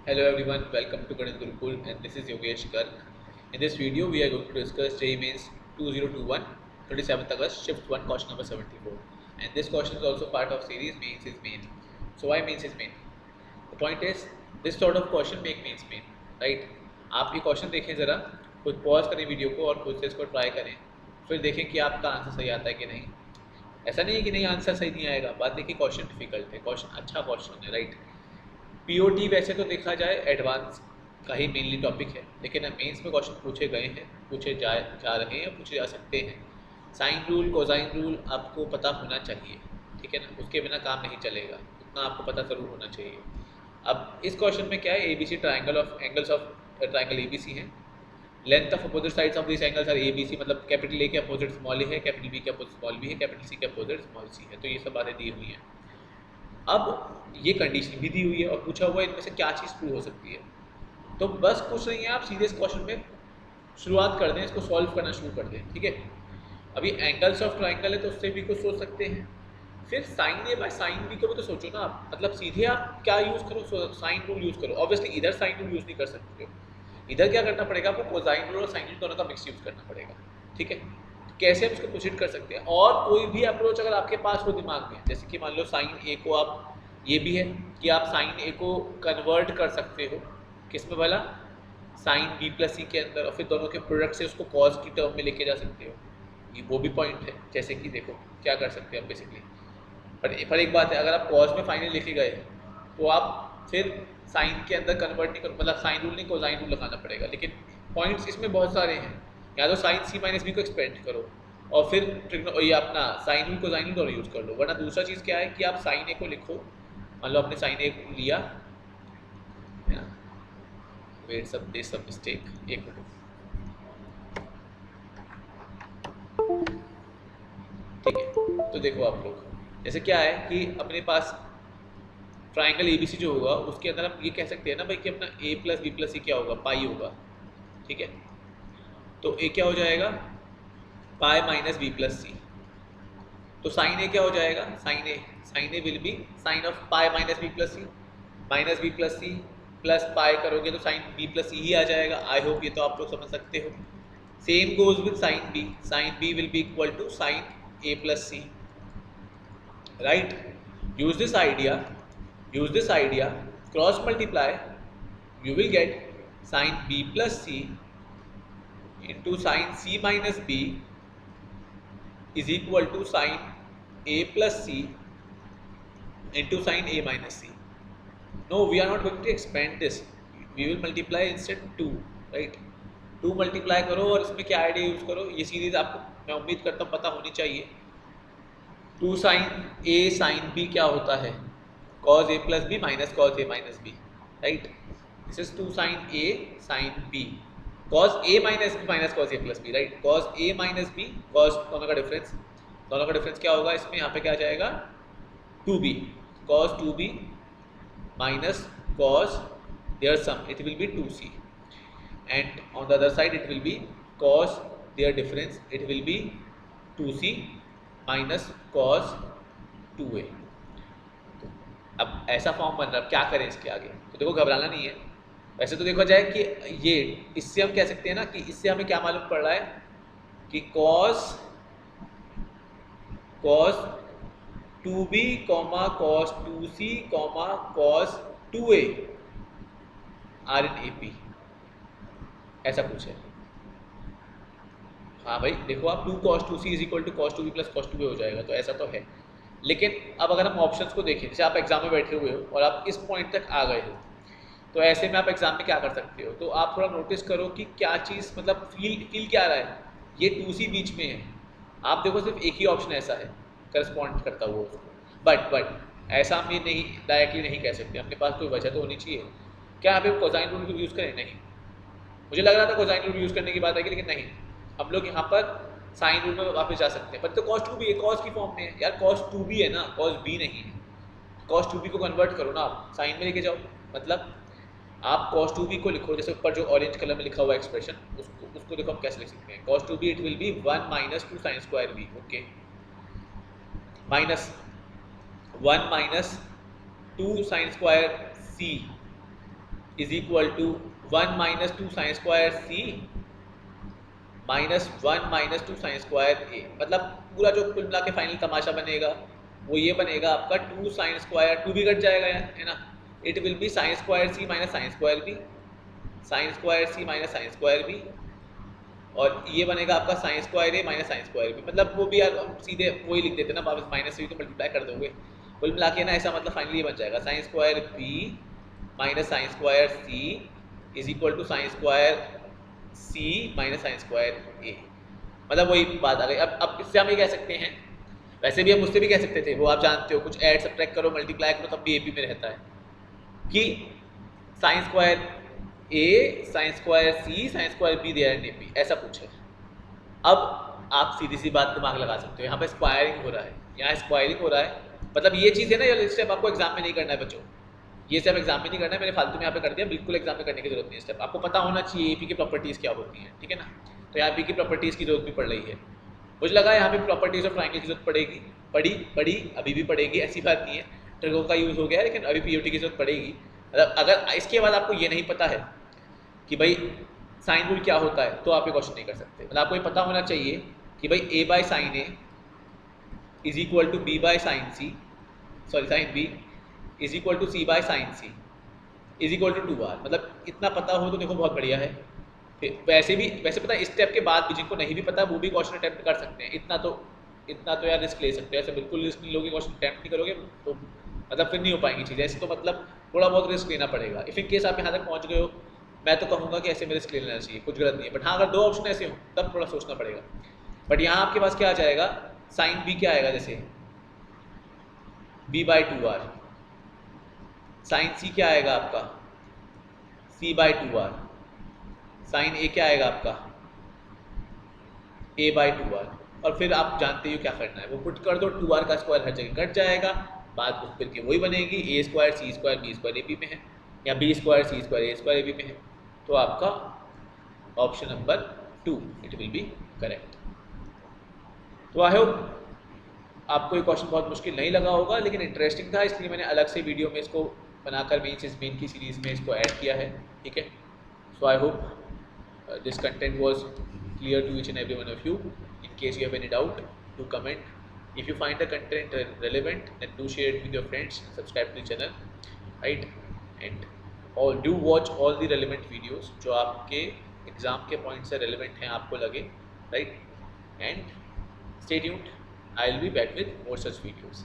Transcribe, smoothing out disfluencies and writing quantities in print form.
Hello everyone, welcome to Ganesh Gurukul and this is Yogesh Garg. In this video, we are going to discuss JEE Mains 2021, 27th August, Shift 1, question number 74. And this question is also part of series Mains is Main. So why Mains is Main? The point is, this sort of question make Mains Main, right? आप ये question देखें ज़रा, खुद pause करें video को और खुद से इसको ट्राई करें, फिर देखें कि आपका आंसर सही आता है कि नहीं. ऐसा नहीं है कि नहीं आंसर सही नहीं आएगा, बात देखिए क्वेश्चन डिफिकल्ट है, क्वेश्चन अच्छा क्वेश्चन है, राइट. पीओटी वैसे तो देखा जाए एडवांस का ही मेनली टॉपिक है, लेकिन मेंस में क्वेश्चन पूछे गए हैं, पूछे जा रहे हैं या पूछे जा सकते हैं. साइन रूल कोसाइन रूल आपको पता होना चाहिए, ठीक है ना, उसके बिना काम नहीं चलेगा, उतना आपको पता ज़रूर होना चाहिए. अब इस क्वेश्चन में क्या है, ABC triangle of angles of triangle ABC है. Length of opposite sides of this angles are ABC, मतलब कैपिटल ए के अपोजिट स्मॉल ए है, कैपिटल बी के अपोजिट स्मॉल बी है, कैपिटल सी के अपोजिट स्मॉल सी है. तो ये सब बातें दी हुई हैं. अब ये कंडीशन भी दी हुई है और पूछा हुआ है इनमें से क्या चीज़ ट्रू हो सकती है. तो बस कुछ नहीं है, आप सीधे इस क्वेश्चन में शुरुआत कर दें, इसको सॉल्व करना शुरू कर दें, ठीक है. अभी एंगल्स ऑफ ट्राइंगल है तो उससे भी कुछ सोच सकते हैं. फिर sine A by sine B को भी तो सोचो ना आप, मतलब सीधे आप क्या यूज़ करो, साइन रूल यूज़ करो. ऑब्वियसली इधर साइन रूल यूज़ नहीं कर सकते हो, इधर क्या करना पड़ेगा आपको, कोसाइन रूल और साइन रूल दोनों का मिक्स यूज़ करना पड़ेगा, ठीक है. कैसे हम इसको प्रोसीड कर सकते हैं, और कोई भी अप्रोच अगर आपके पास हो दिमाग में, जैसे कि मान लो साइन ए को आप, ये भी है कि आप साइन ए को कन्वर्ट कर सकते हो किस में भला, साइन बी प्लस सी के अंदर, और फिर दोनों के प्रोडक्ट से उसको कॉज की टर्म में लेके जा सकते हो. ये वो भी पॉइंट है. जैसे कि देखो क्या कर सकते हैं आप बेसिकली, पर एक बात है, अगर आप कॉज में फाइनल लेके गए तो आप फिर साइन के अंदर कन्वर्ट नहीं करो, मतलब साइन रूल नहीं कोसाइन रूल लगाना पड़ेगा. लेकिन पॉइंट्स इसमें बहुत सारे हैं, या तो साइन सी माइनस बी को एक्सपेंड करो और फिर ये अपना साइन रूल कोसाइन रूल दोनों यूज़ कर लो. वरना दूसरा चीज़ क्या है कि आप साइन ए को लिखो, मान लो आपने साइन ए लिया है ना, वेट सब दे सब मिस्टेक, एक मिनट, ठीक है. तो देखो आप लोग, जैसे क्या है कि अपने पास ट्राइंगल एबीसी जो होगा उसके अंदर हम ये कह सकते हैं ना भाई कि अपना ए प्लस बी प्लस सी क्या होगा, पाई होगा, ठीक है. तो ए क्या हो जाएगा, pi minus B plus C. तो साइन ए क्या हो जाएगा, sine A will be sine of pi minus B plus C, minus B plus C plus pi करोगे तो साइन बी प्लस सी ही आ जाएगा. आई होप ये तो आप लोग समझ सकते हो. Same goes with sine B will be equal to sine A plus C, right. Use this idea, cross multiply, you will get sin b plus c into sin c minus b is equal to sin a plus c into sin a minus c. No, we are not going to expand this, we will multiply instead 2, right. 2 multiply करो और इसमें क्या idea use करो, ये series आपको मैं उम्मीद करता हूँ पता होनी चाहिए. 2 sin a sin b क्या होता है, cos a plus b minus cos a minus b, right. This is 2 sin a sin b, cos a minus b minus cos a plus b, right. cos a minus b, cos दोनों का difference क्या होगा इसमें, यहाँ पे क्या आ जाएगा 2b, cos 2b minus cos their sum, it will be 2c, and on the other side it will be cos their difference, it will be 2c minus cos 2a. अब ऐसा फॉर्म बन रहा है, अब क्या करें इसके आगे. तो देखो घबराना नहीं है. वैसे तो देखा जाए कि ये इससे हम कह सकते हैं ना कि इससे हमें क्या मालूम पड़ रहा है कि cos 2b, cos 2c, cos 2a are in AP, ऐसा कुछ है. हाँ भाई देखो आप 2 cos 2c is equal to cos 2b plus cos 2a हो जाएगा, तो ऐसा तो है. लेकिन अब अगर हम ऑप्शंस को देखें, जैसे आप एग्जाम में बैठे हुए हो और आप इस पॉइंट तक आ गए हो, तो ऐसे में आप एग्जाम में क्या कर सकते हो, तो आप थोड़ा नोटिस करो कि क्या चीज़, मतलब फील क्या रहा है, ये 2c बीच में है. आप देखो सिर्फ एक ही ऑप्शन ऐसा है करस्पॉन्ड करता हुआ उसको, बट ऐसा हम ये नहीं डायरेक्टली नहीं कह सकते, अपने पास कोई वजह तो होनी चाहिए. क्या यहाँ पे कोसाइन रूल यूज़ करें, नहीं, मुझे लग रहा था कोसाइन रूल यूज़ करने की बात आएगी, लेकिन नहीं, हम लोग यहाँ पर साइन रूल में वापस जा सकते हैं. पर तो cos 2b है, cos की फॉर्म में है यार, cos 2b है ना, cos b नहीं है. cos 2b को कन्वर्ट करो ना, आप साइन में लेके जाओ, मतलब आप cos 2b को लिखो, जैसे ऊपर जो ऑरेंज कलर में लिखा हुआ एक्सप्रेशन, उसको देखो हम कैसे लिख सकते हैं. cos 2b it will be 1 minus 2 sine square b, okay, minus 1 minus 2 sine square c is equal to 1 minus 2 sine square C minus 1 minus 2 sine square A. मतलब पूरा जो कुल मिला के फाइनल तमाशा बनेगा वो ये बनेगा आपका 2 साइन स्क्वायर, 2 भी कट जाएगा यार, है ना। It will be sine square C minus sine square B, sine square C minus sine square B, और ये बनेगा आपका sine square A minus sine square B. मतलब वो भी यार हम सीधे वही लिख देते ना, वापस माइनस से भी तो मल्टीप्लाई कर दोगे, कुल मिला के ना ऐसा मतलब फाइनली ये बन जाएगा sine square B minus sine square C is equal to sine square C minus sine square A. मतलब वही बात आ गई। अब इससे हम ये कह सकते हैं, वैसे भी हम उससे भी कह सकते थे, वो आप जानते हो, कुछ ऐड सब्ट्रैक्ट करो मल्टीप्लाई करो तब भी एपी में रहता है, कि sine square A sine square C sine square B there in AP, ऐसा पूछे। अब आप सीधी सी बात दिमाग लगा सकते हो, यहाँ पे स्क्वायरिंग हो रहा है, यहाँ स्क्वायरिंग हो रहा है, मतलब ये चीज़ है ना, ये स्टेप आपको एग्जाम में नहीं करना है बच्चों, ये स्टेप एग्जाम में नहीं करना है, मैंने फालतू में यहाँ पे कर दिया, बिल्कुल एग्जाम में करने की जरूरत नहीं है। स्टेप आपको पता होना चाहिए एपी की प्रॉपर्टीज़ क्या होती हैं, ठीक है ना। तो यहाँ पी की प्रॉपर्टीज़ की जरूरत भी पड़ रही है, मुझे लगा यहाँ पे प्रॉपर्टीज़ ऑफ ट्रायंगल की जरूरत पड़ेगी, पड़ी अभी भी पड़ेगी, ऐसी बात नहीं है, ट्रिगो का यूज़ हो गया है लेकिन अभी पीओटी की जरूरत पड़ेगी। मतलब अगर इसके बाद आपको ये नहीं पता है कि भाई साइन रूल क्या होता है तो आप ये क्वेश्चन नहीं कर सकते। मतलब आपको ये पता होना चाहिए कि भाई A by sine A is equal to B by sine C, sorry sine B is equal to C by sine C is equal to 2r। मतलब इतना पता हो तो देखो बहुत बढ़िया है। फिर वैसे पता है इस स्टेप के बाद भी जिनको नहीं भी पता वो भी क्वेश्चन अटैम्प्ट कर सकते हैं। इतना तो यार रिस्क ले सकते हैं, ऐसे बिल्कुल रिस्क नहीं लोगे, क्वेश्चन अटैम्प्ट नहीं करोगे तो मतलब फिर नहीं हो पाएंगी चीज़ें ऐसे, तो मतलब थोड़ा बहुत रिस्क लेना पड़ेगा। इफ़ इन केस आप यहाँ तक पहुँच गए हो, मैं तो कहूँगा कि ऐसे में रिस्क ले लेना चाहिए, कुछ गलत नहीं है। बट हाँ, अगर 2 ऑप्शन ऐसे हो तब थोड़ा सोचना पड़ेगा। बट यहाँ आपके पास क्या आ जाएगा, साइन बी क्या आएगा, जैसे b बाई 2r, साइन सी क्या आएगा आपका c by 2r, sign A क्या आएगा आपका a बाई 2r। और फिर आप जानते हो क्या करना है, वो पुट कर दो, 2r का स्क्वायर हर जगह कट जाएगा, बात घूम फिर के वही बनेगी, A square C square B square A B में है, या B square C square A square A B में है। तो आपका option number 2 it will be correct. तो आई होप आपको ये क्वेश्चन बहुत मुश्किल नहीं लगा होगा, लेकिन इंटरेस्टिंग था, इसलिए मैंने अलग से वीडियो में इसको बनाकर मेन की सीरीज़ में इसको ऐड किया है, ठीक है। So I hope this content was clear to each and every one of you. In case you have any doubt, do comment. If you find the content relevant, then do share it with your friends and subscribe to the channel, right? And all do watch all the relevant videos जो आपके exam के point से relevant हैं, आपको लगे, right? And stay tuned. I will be back with more such videos.